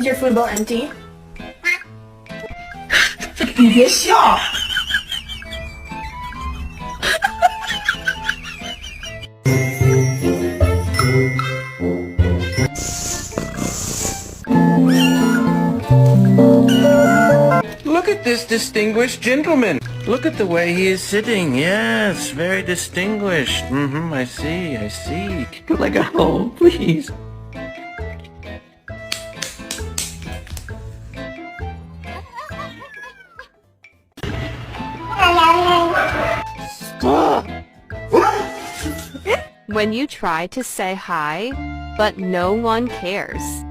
Is your food bowl empty? 你别笑。Look at this distinguished gentleman. Look at the way he is sitting. Yes, very distinguished. I see, I see. Like a home, please. When you try to say hi, but no one cares.